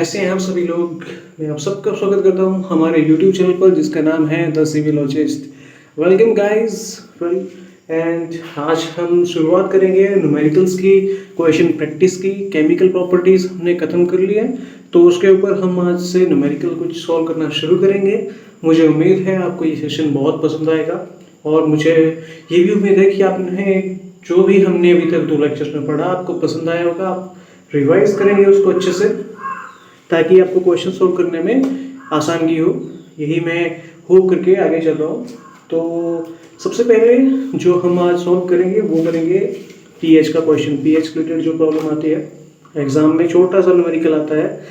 कैसे हैं आप सभी लोग। मैं आप सबका स्वागत करता हूं हमारे YouTube चैनल पर जिसका नाम है the Civilogist. Welcome guys. And आज हम शुरुआत करेंगे न्यूमेरिकल्स की, क्वेश्चन प्रैक्टिस की। केमिकल प्रॉपर्टीज हमने खत्म कर लिया है, तो उसके ऊपर हम आज से न्यूमेरिकल कुछ सॉल्व करना शुरू करेंगे। मुझे उम्मीद है आपको ये सेशन बहुत पसंद आएगा और मुझे ये भी उम्मीद है कि आपने जो भी हमने अभी तक 2 लेक्चर्स में पढ़ा आपको पसंद आया होगा। आप रिवाइज करेंगे उसको अच्छे से ताकि आपको क्वेश्चन सोल्व करने में आसानी हो। यही मैं होप करके आगे चल रहा हूँ। तो सबसे पहले जो हम आज सॉल्व करेंगे वो करेंगे पीएच का क्वेश्चन। पीएच रिलेटेड जो प्रॉब्लम आती है एग्जाम में, छोटा सा न्यूमेरिकल आता है।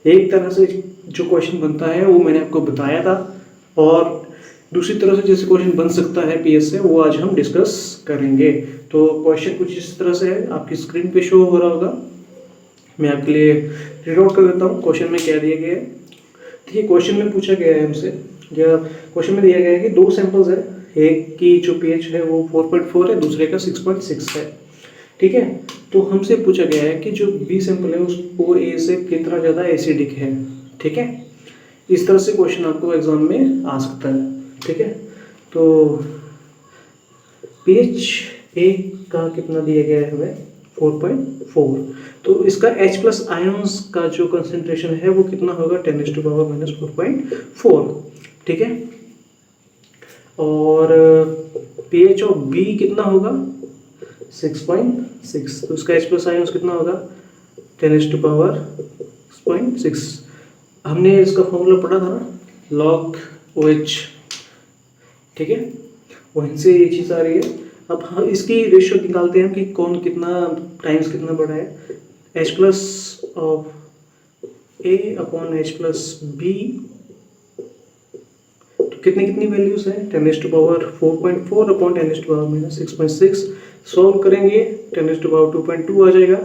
एक तरह से जो क्वेश्चन बनता है वो मैंने आपको बताया था, और दूसरी तरह से जैसे क्वेश्चन बन सकता है पीएच से, वो आज हम डिस्कस करेंगे। तो क्वेश्चन कुछ इस तरह से है, आपकी स्क्रीन पे शो हो रहा होगा। मैं आपके लिए रीड आउट कर देता हूँ क्वेश्चन में क्या दिया गया है। देखिए क्वेश्चन में पूछा गया है हमसे, या क्वेश्चन में दिया गया है कि 2 सैंपल्स है, एक की जो पीएच है वो 4.4 है, दूसरे का 6.6 है। ठीक है, तो हमसे पूछा गया है कि जो बी सैंपल है उसको ए से कितना ज़्यादा एसिडिक है। ठीक है, इस तरह से क्वेश्चन आपको एग्जाम में आ सकता है। ठीक है, तो पीएच ए का कितना दिया गया है हमें 4.4, तो इसका H+ आयंस का जो कंसंट्रेशन है वो कितना होगा 10⁻⁻4.4। ठीक है, और pH ऑफ B कितना होगा 6.6, तो इसका H+ आयंस कितना होगा 10⁻6.6। हमने इसका फॉर्मूला पढ़ा था ना, log OH। ठीक है, वहीं से ये चीज़ आ रही है। अब हम इसकी रेशियो निकालते हैं कि कौन कितना टाइम्स कितना बड़ा है। H+ of A upon H+B, तो कितनी वैल्यूज हैं 10⁻4.4 अपॉन 10⁻6.6। सॉल्व करेंगे 10⁻2.2 आ जाएगा,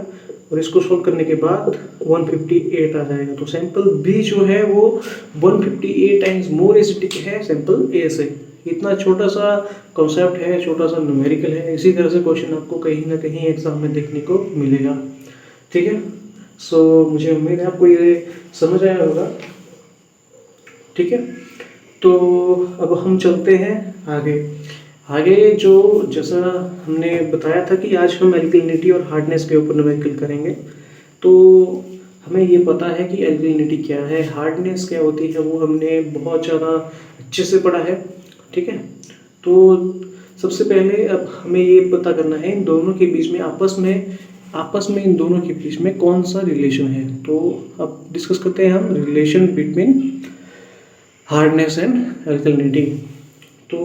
और इसको सॉल्व करने के बाद 158 आ जाएगा। तो सैंपल B जो है वो 158 टाइम्स मोर एसिडिक है सैंपल A से। इतना छोटा सा कॉन्सेप्ट है, छोटा सा न्यूमेरिकल है। इसी तरह से क्वेश्चन आपको कहीं ना कहीं एग्जाम में देखने को मिलेगा। ठीक है, सो मुझे उम्मीद है आपको ये समझ आया होगा। ठीक है, तो अब हम चलते हैं आगे जो जैसा हमने बताया था कि आज हम एल्कलिनिटी और हार्डनेस के ऊपर न्यूमेरिकल करेंगे। तो हमें ये पता है कि एल्कलिनिटी क्या है, हार्डनेस क्या होती है, वो हमने बहुत ज़्यादा अच्छे से पढ़ा है। ठीक है, तो सबसे पहले अब हमें ये पता करना है इन दोनों के बीच में आपस में इन दोनों के बीच में कौन सा रिलेशन है। तो अब डिस्कस करते हैं हम relation between hardness and alkalinity. तो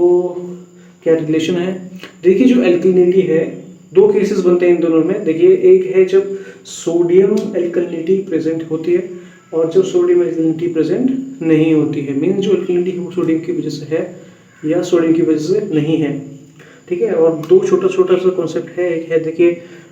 क्या रिलेशन है, देखिए जो एल्कलिनिटी है 2 केसेस बनते हैं इन दोनों में। देखिए एक है जब सोडियम एल्कलिनिटी प्रेजेंट होती है, और जब सोडियम एल्कलिनिटी प्रेजेंट नहीं होती है। मीन्स जो एल्कलिनिटी है वो सोडियम की वजह से है या सोडियम की वजह से नहीं है। ठीक है, और 2 छोटा सा कॉन्सेप्ट है। एक है देखिए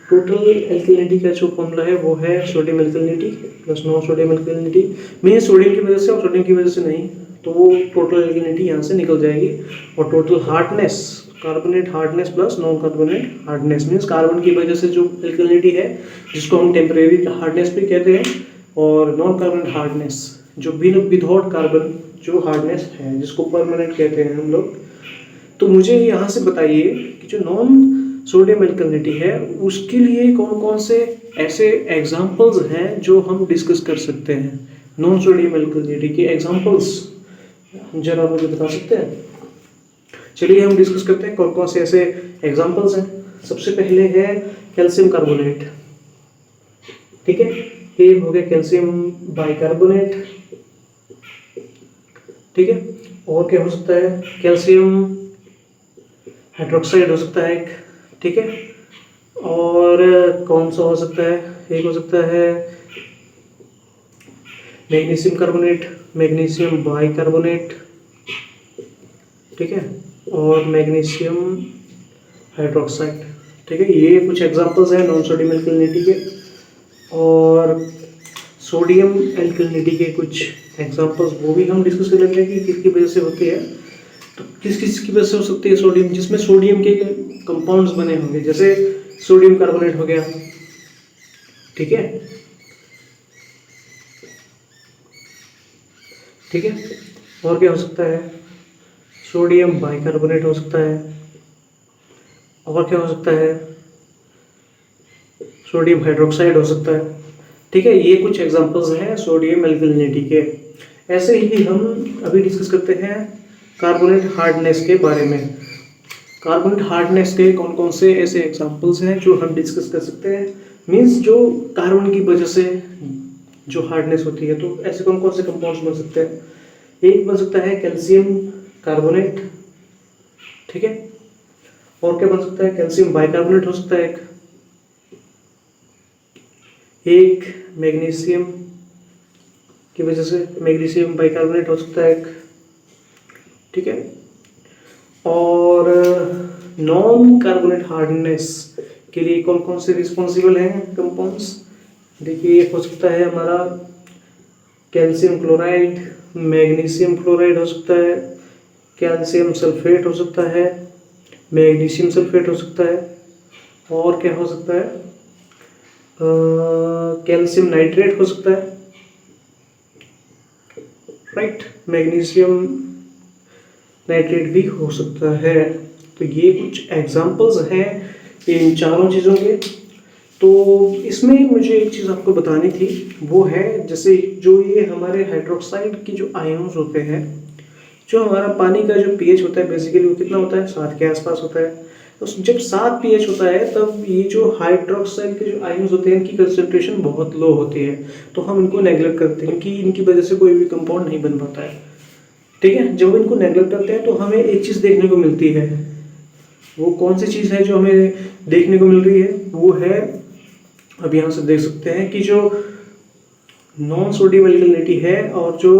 टोटल एल्कलिनिटी का जो फॉर्मूला है वो है sodium alkalinity plus non sodium alkalinity. Means sodium की वजह से और सोडियम की वजह से नहीं, तो वो टोटल एल्कलिनिटी यहाँ से निकल जाएगी। और total hardness, carbonate hardness plus non carbonate hardness, means carbon की वजह से जो एल्कलिनिटी है जिसको हम टेम्परेरी हार्डनेस भी कहते हैं, और नॉन कार्बोनेट हार्डनेस जो विदाउट कार्बन जो हार्डनेस है जिसको परमानेंट कहते हैं हम लोग। तो मुझे यहाँ से बताइए कि जो नॉन सोडियम एल्कलिनिटी है उसके लिए कौन कौन से ऐसे एग्जाम्पल्स हैं जो हम डिस्कस कर सकते हैं। नॉन सोडियम एल्कलिनिटी के एग्जाम्पल्स जरा मुझे बता सकते हैं। चलिए हम डिस्कस करते हैं कौन कौन से ऐसे एग्जाम्पल्स हैं। सबसे पहले है कैल्शियम कार्बोनेट। ठीक है, ये हो गया कैल्शियम बाइकार्बोनेट। ठीक है, और क्या हो सकता है, कैल्शियम हाइड्रोक्साइड हो सकता है एक। ठीक है, और कौन सा हो सकता है, एक हो सकता है मैग्नीशियम कार्बोनेट, मैग्नीशियम बाइकार्बोनेट। ठीक है, और मैग्नीशियम हाइड्रोक्साइड। ठीक है, ये कुछ एग्जांपल्स हैं नॉन सोडियम एल्कलिनिटी के। और सोडियम एल्कलिनिटी के कुछ एग्जांपल्स वो भी हम डिस्कस कर लेंगे कि किसकी वजह से होती है। तो किस की वजह से हो सकती है सोडियम, जिसमें सोडियम के कंपाउंड्स बने होंगे, जैसे सोडियम कार्बोनेट हो गया। ठीक है, ठीक है। और क्या हो सकता है, सोडियम बाइकार्बोनेट हो सकता है। और क्या हो सकता है, सोडियम हाइड्रोक्साइड हो सकता है। ठीक है, ये कुछ एग्जांपल्स हैं सोडियम एल्कलिनिटी के। ऐसे ही हम अभी डिस्कस करते हैं कार्बोनेट हार्डनेस के बारे में। कार्बोनेट हार्डनेस के कौन कौन से ऐसे एग्जांपल्स हैं जो हम डिस्कस कर सकते हैं, मींस जो कार्बन की वजह से जो हार्डनेस होती है। तो ऐसे कौन कौन से कंपाउंड्स बन सकते हैं, एक बन सकता है कैल्शियम कार्बोनेट। ठीक है, और क्या बन सकता है, कैल्शियम बाइकार्बोनेट हो सकता है एक मैग्नीशियम की वजह से मैग्नीशियम बाइकार्बोनेट हो सकता है एक। ठीक है, और नॉन कार्बोनेट हार्डनेस के लिए कौन कौन से रिस्पॉन्सिबल हैं कंपाउंड्स, देखिए एक हो सकता है हमारा कैल्शियम क्लोराइड, मैग्नीशियम क्लोराइड हो सकता है, कैल्शियम सल्फेट हो सकता है, मैग्नीशियम सल्फेट हो सकता है, और क्या हो सकता है, कैल्शियम नाइट्रेट हो सकता है, राइट, मैग्नीशियम नाइट्रेट भी हो सकता है। तो ये कुछ एग्जांपल्स हैं इन चारों चीज़ों के। तो इसमें मुझे एक चीज़ आपको बतानी थी, वो है जैसे जो ये हमारे हाइड्रोक्साइड की जो आयन्स होते हैं, जो हमारा पानी का जो पीएच होता है बेसिकली वो कितना होता है, 7 के आसपास होता है। तो जब 7 पीएच होता है तब ये जो हाइड्रोक्साइड के जो आयन्स होते हैं इनकी कंसंट्रेशन बहुत लो होती है, तो हम इनको नेग्लेक्ट करते हैं कि इनकी वजह से कोई भी कंपाउंड नहीं बन पाता है। ठीक है, जब इनको नेग्लेक्ट करते हैं तो हमें एक चीज़ देखने को मिलती है, वो कौन सी चीज़ है जो हमें देखने को मिल रही है, वो है, अब यहाँ से देख सकते हैं कि जो नॉन सोडियम एल्कलिनिटी है और जो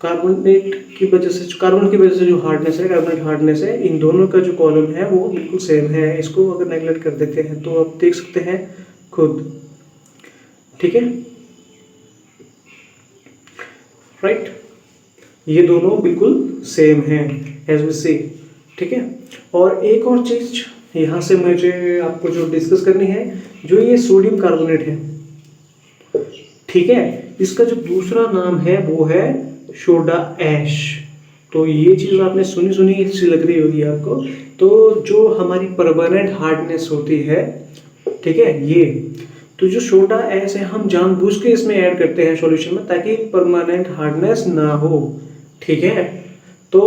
कार्बोनेट की वजह से, कार्बन की वजह से जो हार्डनेस है, कार्बोनेट हार्डनेस है, इन दोनों का जो कॉलम है वो बिल्कुल सेम है। इसको अगर नेग्लेक्ट कर देते हैं तो आप देख सकते हैं खुद। ठीक है, राइट, ये दोनों बिल्कुल सेम हैं एज वी सी। ठीक है, और एक और चीज यहाँ से मुझे आपको जो डिस्कस करनी है, जो ये सोडियम कार्बोनेट है, ठीक है, इसका जो दूसरा नाम है वो है सोडा ऐश। तो ये चीज़ आपने सुनी सुनी सी लग रही होगी आपको। तो जो हमारी परमानेंट हार्डनेस होती है, ठीक है, ये तो जो सोडा ऐश है हम जानबूझ के इसमें ऐड करते हैं सॉल्यूशन में ताकि परमानेंट हार्डनेस ना हो। ठीक है, तो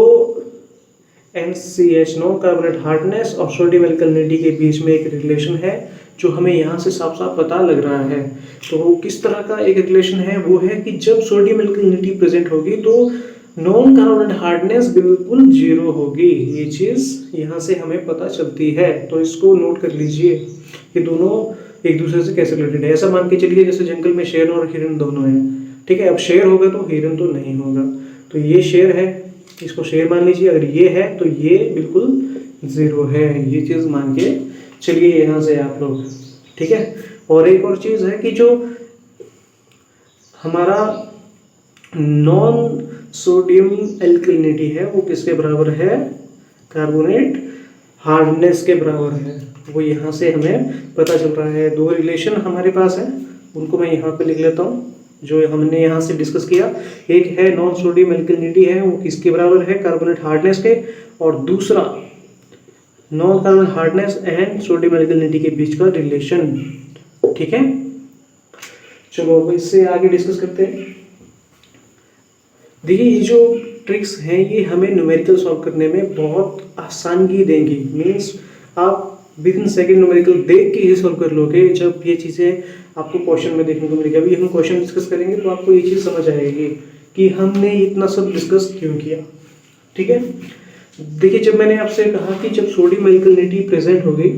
NCH नॉन कार्बोनेट हार्डनेस और सोडियम एल्कलिनिटी के बीच में एक रिलेशन है जो हमें यहाँ से साफ साफ पता लग रहा है। तो वो किस तरह का एक रिलेशन है, वो है कि जब सोडियम एल्कलिनिटी प्रेजेंट होगी तो नॉन कार्बोनेट हार्डनेस बिल्कुल जीरो होगी। ये चीज़ यहाँ से हमें पता चलती है, तो इसको नोट कर लीजिए। ये दोनों एक दूसरे से कैसे रिलेटेड है, ऐसा मान के चलिए जैसे जंगल में शेर और हिरन दोनों हैं। ठीक है, अब शेर होगा तो हिरन तो नहीं होगा, तो ये शेर है, इसको शेर मान लीजिए। अगर ये है तो ये बिल्कुल जीरो है, ये चीज़ मान के चलिए यहाँ से आप लोग। ठीक है, और एक और चीज़ है कि जो हमारा नॉन सोडियम एल्कलिनिटी है वो किसके बराबर है, कार्बोनेट हार्डनेस के बराबर है। वो यहाँ से हमें पता चल रहा है। दो रिलेशन हमारे पास है, उनको मैं यहाँ पे लिख लेता हूँ जो हमने यहाँ से डिस्कस किया। एक है नॉन सोडियम एल्कलिनिटी है वो किसके बराबर है, कार्बोनेट हार्डनेस के, और दूसरा non carbon hardness and sodium alkalinity के बीच का रिलेशन। ठीक है, चलो अब इससे आगे डिस्कस करते हैं। देखिए ये जो ट्रिक्स हैं ये हमें न्यूमेरिकल सॉल्व करने में बहुत आसानी देंगी। मीन्स आप विद इन सेकेंड न्यूमेरिकल देख के ही सॉल्व कर लोगे जब ये चीज़ें आपको क्वेश्चन में देखने को मिलेगी। अभी हम क्वेश्चन डिस्कस करेंगे तो आपको ये चीज़ समझ आएगी कि हमने इतना सब डिस्कस क्यों किया। ठीक है, देखिए जब मैंने आपसे कहा कि जब सोडियम एल्कलिनिटी प्रेजेंट होगी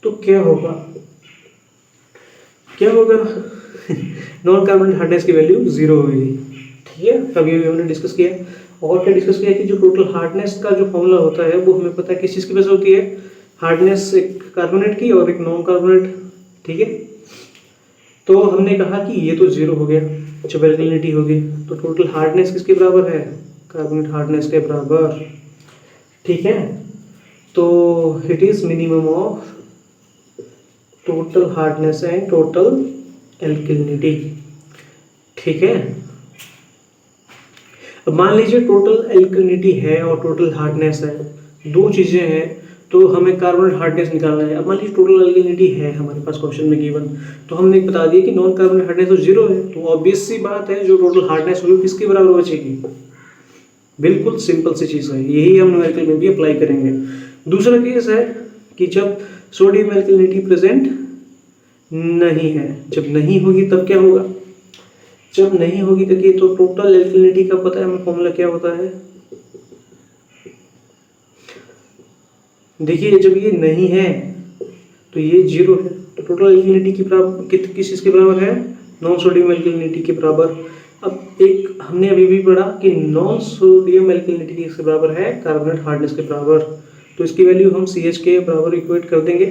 तो क्या होगा, क्या होगा नॉन कार्बन हार्डनेस की वैल्यू जीरो होगी। ठीक है, अभी हमने डिस्कस किया। और क्या डिस्कस किया कि जो टोटल हार्डनेस का जो फॉर्मूला होता है वो हमें पता है किस चीज़ की वजह से होती है, हार्डनेस एक कार्बोनेट की और एक नॉन कार्बोनेट। ठीक है, तो हमने कहा कि ये तो जीरो हो गया जब एल्कलिनिटी होगी, तो टोटल हार्डनेस किसके बराबर है, कार्बोनेट हार्डनेस के बराबर। ठीक है, तो it is minimum of total hardness and total alkalinity. ठीक है, अब मान लीजिए टोटल एल्कलिनिटी है और टोटल हार्डनेस है, दो चीज़ें हैं, तो हमें कार्बोनेट हार्डनेस निकालना है। अब मान लीजिए टोटल एल्कलिनिटी है हमारे पास क्वेश्चन में गिवन, तो हमने बता दिया कि नॉन कार्बोनेट हार्डनेस तो जीरो है, तो ऑब्वियस सी बात है जो टोटल हार्डनेस होगी किसके बराबर बचेगी। बिल्कुल सिंपल सी चीज़ है, यही हम न्यूमेरिकल में भी अप्लाई करेंगे। दूसरा केस है कि जब सोडियम एल्कलिनिटी प्रेजेंट नहीं है, जब नहीं होगी तब क्या होगा, जब नहीं होगी देखिए तो टोटल एल्कलिनिटी का पता है हमें फॉर्मूला क्या होता है। देखिए जब ये नहीं है तो ये जीरो है, तो टोटल एल्कलिनिटी की बराबर किस चीज़ के बराबर है, नॉन सोडियम एल्कलिनिटी के बराबर। अब एक हमने अभी भी पढ़ा कि नॉन सोडियम एल्कलिनिटी किसके बराबर है, कार्बोनेट हार्डनेस के बराबर, तो इसकी वैल्यू हम CH के बराबर इक्वेट कर देंगे।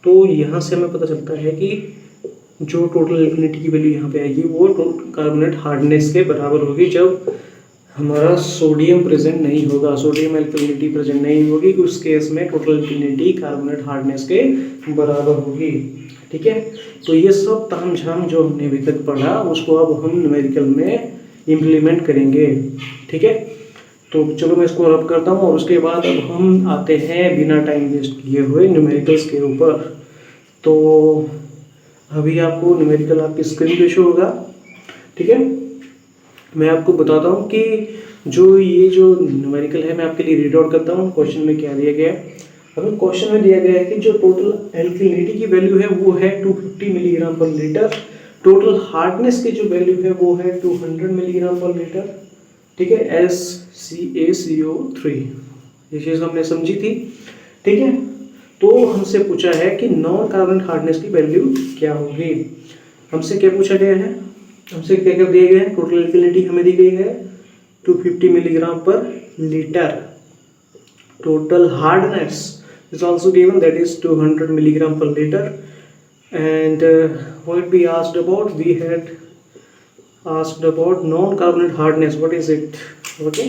तो यहाँ से हमें पता चलता है कि जो टोटल एल्कलिनिटी की वैल्यू यहाँ पे आएगी वो कार्बोनेट हार्डनेस के बराबर होगी जब हमारा सोडियम प्रेजेंट नहीं होगा, सोडियम एल्कलिनिटी प्रेजेंट नहीं होगी, उस केस में टोटल एल्कलिनिटी कार्बोनेट हार्डनेस के बराबर होगी। ठीक है, तो ये सब तामझाम जो हमने अभी तक पढ़ा उसको अब हम न्यूमेरिकल में इम्प्लीमेंट करेंगे। ठीक है, तो चलो मैं इसको रब करता हूँ और उसके बाद अब हम आते हैं बिना टाइम वेस्ट किए हुए न्यूमेरिकल्स के ऊपर। तो अभी आपको न्यूमेरिकल आपकी स्क्रीन पे शो होगा। ठीक है, मैं आपको बताता हूँ कि जो ये जो न्यूमेरिकल है मैं आपके लिए रीड आउट करता हूँ क्वेश्चन में क्या दिया गया है। हमें क्वेश्चन में दिया गया है कि जो टोटल एल्कलिनिटी की वैल्यू है वो है 250 मिलीग्राम पर लीटर, टोटल हार्डनेस की जो वैल्यू है वो है 200 मिलीग्राम पर लीटर। ठीक है, SCaCO3 ये चीज़ हमने समझी थी। ठीक है, तो हमसे पूछा है कि नॉन कार्बोनेट हार्डनेस की वैल्यू क्या होगी। हमसे क्या पूछा गया है, हमसे क्या क्या दिया गया है, टोटल एल्कलिनिटी हमें दी गई है 250 मिलीग्राम पर litre, total hardness is also given, that is 200 milligram per liter, and what we asked about, we had asked about non carbonate hardness, what is it. okay,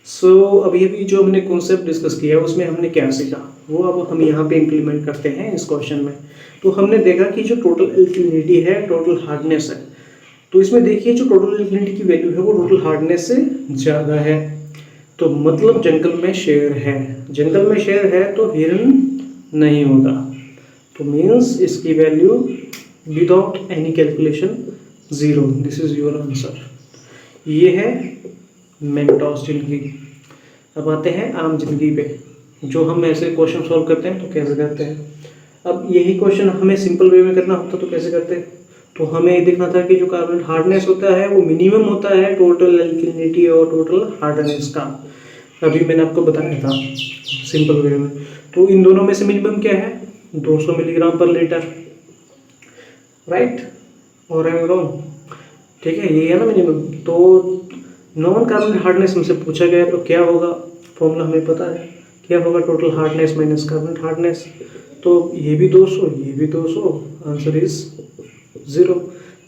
so अभी अभी जो हमने concept discuss किया उसमें हमने क्या सीखा वो अब हम यहाँ पे इम्प्लीमेंट करते हैं इस क्वेश्चन में। तो हमने देखा कि जो टोटल एल्कलिनिटी है टोटल हार्डनेस है, तो इसमें देखिए जो टोटल एल्कलिनिटी की वैल्यू है वो टोटल हार्डनेस से ज़्यादा है, तो मतलब जंगल में शेर है, जंगल में शेर है तो हिरन नहीं होगा, तो मीन्स इसकी value without any calculation zero. This is your answer. ये है मेंटॉस जिंदगी। अब आते हैं आम जिंदगी पे, जो हम ऐसे क्वेश्चन सॉल्व करते हैं तो कैसे करते हैं। अब यही क्वेश्चन हमें सिंपल वे में करना होता तो कैसे करते हैं, तो हमें ये देखना था कि जो कार्बोनेट हार्डनेस होता है वो मिनिमम होता है टोटल एल्कलिनिटी और टोटल हार्डनेस का। अभी मैंने आपको बताया था सिंपल वे में, तो इन दोनों में से मिनिमम क्या है 200 मिलीग्राम पर लीटर, राइट, और आई एम रॉन्ग। ठीक है, ये है ना मिनिमम। तो नॉन कार्बोनेट हार्डनेस हमसे पूछा गया तो क्या होगा, फॉर्मूला हमें पता है क्या होगा, total hardness minus carbonate hardness, तो ये भी 200 ये भी 200, आंसर इज 0।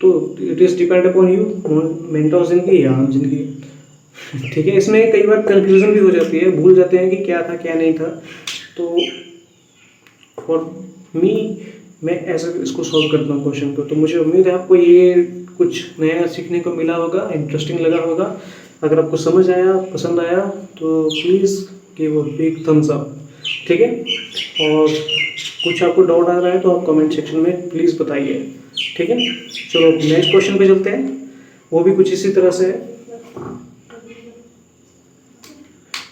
तो it is depend upon you, Mentos जिंदगी या आम जिंदगी। ठीक है, इसमें कई बार कंफ्यूजन भी हो जाती है, भूल जाते हैं कि क्या था क्या नहीं था, तो फॉर मी मैं ऐसे इसको सॉल्व करता हूँ क्वेश्चन को। तो मुझे उम्मीद है आपको ये कुछ नया सीखने को मिला होगा, इंटरेस्टिंग लगा होगा। अगर आपको समझ आया पसंद आया तो please give a big thumbs up. ठीक है, और कुछ आपको डाउट आ रहा है तो आप कमेंट सेक्शन में प्लीज़ बताइए। ठीक है, चलो नेक्स्ट क्वेश्चन पे चलते हैं, वो भी कुछ इसी तरह से है।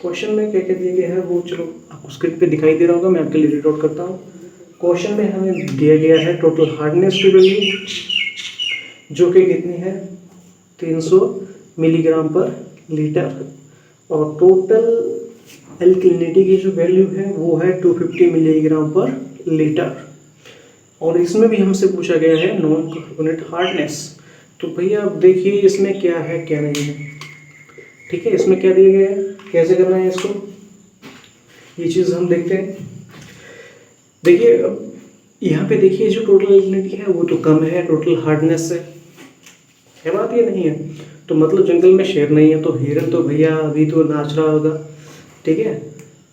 क्वेश्चन में क्या क्या दिया गया है वो चलो आपको स्क्रीन पे दिखाई दे रहा होगा, मैं आपके लिए रीड आउट करता हूँ। क्वेश्चन में हमें दिया गया है टोटल हार्डनेस की वैल्यू जो कि कितनी है 300 मिलीग्राम पर लीटर, और टोटल एल्कलिनिटी की जो वैल्यू है वो है 250 मिलीग्राम पर लीटर, और इसमें भी हमसे पूछा गया है नॉन कार्बोनेट हार्डनेस। तो भैया अब देखिए इसमें क्या है क्या नहीं है। ठीक है, इसमें क्या दिया गया है, कैसे करना है इसको, ये चीज़ हम देखते हैं। देखिए अब यहाँ पे देखिए जो टोटल एल्कलिनिटी है वो तो कम है टोटल हार्डनेस से, है बात ये नहीं है, तो मतलब जंगल में शेर नहीं है तो हिरन तो भैया अभी तो नाच रहा होगा। ठीक है,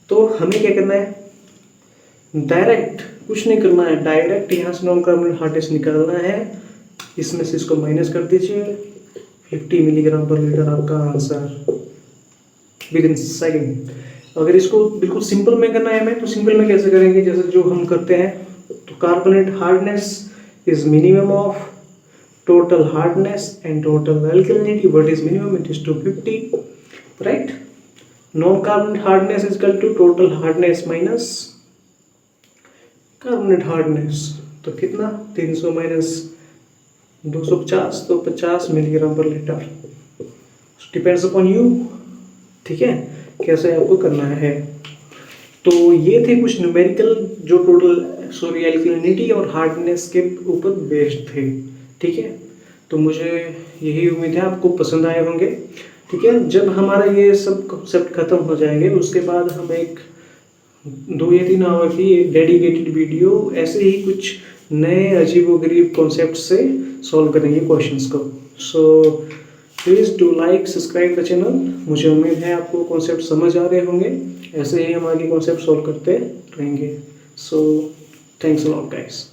तो हमें क्या करना है, डायरेक्ट कुछ नहीं करना है, डायरेक्ट यहाँ से नॉन कार्बोनेट हार्डनेस निकालना है, इसमें से इसको माइनस कर दीजिए, 50 मिलीग्राम पर लीटर आपका आंसर विद इन सेकेंड। अगर इसको बिल्कुल सिंपल में करना है हमें, तो सिंपल में कैसे करेंगे, जैसे जो हम करते हैं, तो carbonate hardness is minimum of total hardness and total alkalinity. What is minimum? It is 250, right? Non-carbonate hardness is equal to total hardness minus carbonate hardness. तो कितना 300 माइनस 250, तो 50 मिलीग्राम पर लीटर। डिपेंड्स अपॉन यू, ठीक है, कैसे आपको करना है। तो ये थे कुछ न्यूमेरिकल जो टोटल एल्कलिनिटी और हार्डनेस के ऊपर बेस्ड थे, ठीक है। तो मुझे यही उम्मीद है आपको पसंद आए होंगे, ठीक है। जब हमारा ये सब कॉन्सेप्ट खत्म हो जाएंगे, उसके बाद हम एक 2 या 3 आवर की एक डेडिकेटेड वीडियो ऐसे ही कुछ नए अजीबोगरीब कॉन्सेप्ट से सॉल्व करेंगे क्वेश्चंस को। So please do like subscribe the channel. मुझे उम्मीद है आपको कॉन्सेप्ट समझ आ रहे होंगे, ऐसे ही हम आगे कॉन्सेप्ट सॉल्व करते रहेंगे। So thanks a lot guys.